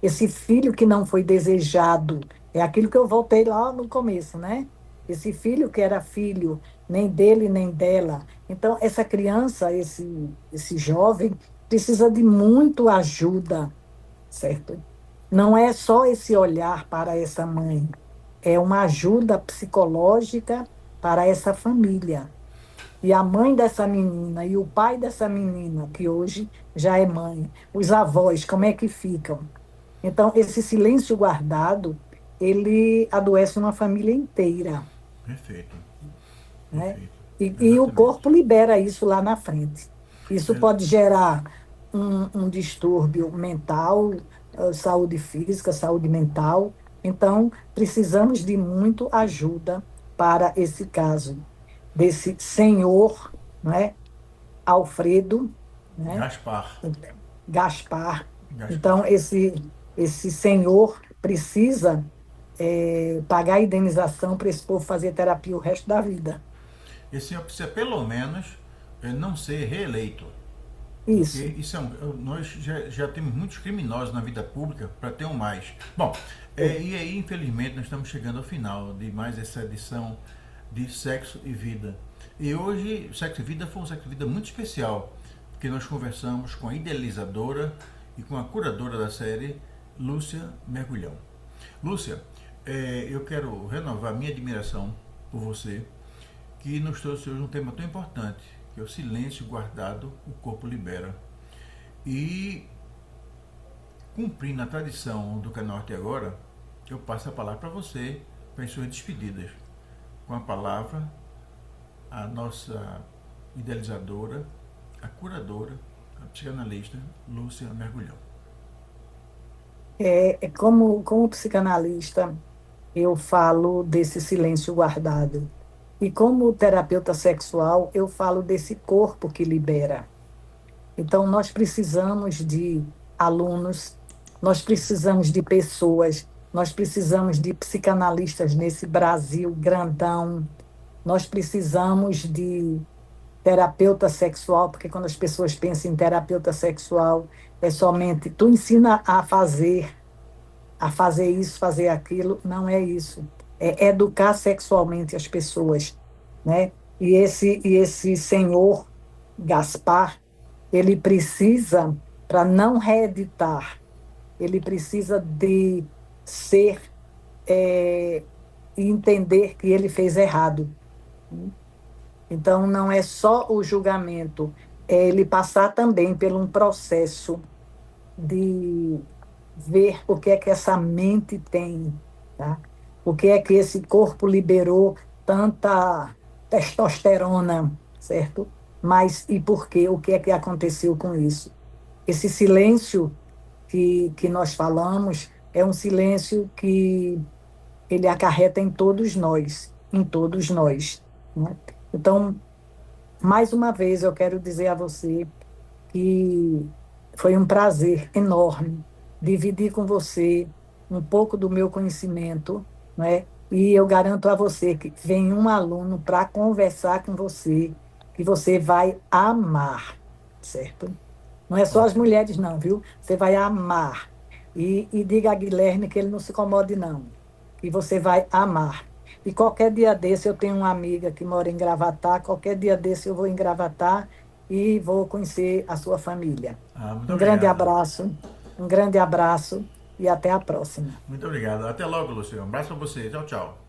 Esse filho que não foi desejado. É aquilo que eu voltei lá no começo, né? Esse filho que era filho nem dele nem dela. Então, essa criança, esse jovem, precisa de muito ajuda, certo? Não é só esse olhar para essa mãe, é uma ajuda psicológica para essa família. E a mãe dessa menina e o pai dessa menina, que hoje já é mãe, os avós, como é que ficam? Então, esse silêncio guardado, ele adoece uma família inteira, Perfeito, né? perfeito. E o Exatamente. corpo libera isso lá na frente. Isso É, pode gerar um distúrbio mental, saúde física, saúde mental. Então, precisamos de muito ajuda para esse caso desse senhor, né, Alfredo, né, Gaspar. Gaspar. Gaspar. Então, esse senhor precisa pagar a indenização para esse povo fazer terapia o resto da vida. Esse senhor precisa pelo menos não ser reeleito. Porque Isso. isso nós já temos muitos criminosos na vida pública para ter um mais. Bom, É. e aí infelizmente nós estamos chegando ao final de mais essa edição de Sexo e Vida. E hoje, Sexo e Vida foi um Sexo e Vida muito especial, porque nós conversamos com a idealizadora e com a curadora da série, Lúcia Mergulhão. Lúcia, eu quero renovar minha admiração por você, que nos trouxe hoje um tema tão importante, que é o silêncio guardado, o corpo libera. E, cumprindo a tradição do canal Até Agora, eu passo a palavra para você, para as suas despedidas. Com a palavra, a nossa idealizadora, a curadora, a psicanalista Lúcia Mergulhão. Como psicanalista, eu falo desse silêncio guardado. E como terapeuta sexual, eu falo desse corpo que libera. Então, nós precisamos de alunos, nós precisamos de pessoas, nós precisamos de psicanalistas nesse Brasil grandão, nós precisamos de terapeuta sexual, porque quando as pessoas pensam em terapeuta sexual, é somente tu ensina a fazer isso, fazer aquilo, não é isso. É educar sexualmente as pessoas, né? E esse senhor Gaspar, ele precisa, para não reeditar, ele precisa de ser e entender que ele fez errado. Então, não é só o julgamento, é ele passar também por um processo de ver o que é que essa mente tem, tá? O que é que esse corpo liberou tanta testosterona, certo? Mas e por quê? O que é que aconteceu com isso? Esse silêncio que nós falamos é um silêncio que ele acarreta em todos nós, né? Então, mais uma vez, eu quero dizer a você que foi um prazer enorme dividir com você um pouco do meu conhecimento, né? E eu garanto a você que vem um aluno para conversar com você, que você vai amar, certo? Não é só as Ótimo. mulheres, não, viu? Você vai amar. E diga a Guilherme que ele não se incomode, não, que você vai amar. E qualquer dia desse, eu tenho uma amiga que mora em Gravatá, qualquer dia desse eu vou em Gravatá e vou conhecer a sua família. Muito obrigado. Um grande abraço e até a próxima. Muito obrigado. Até logo, Lúcia. Um abraço para você. Tchau, tchau.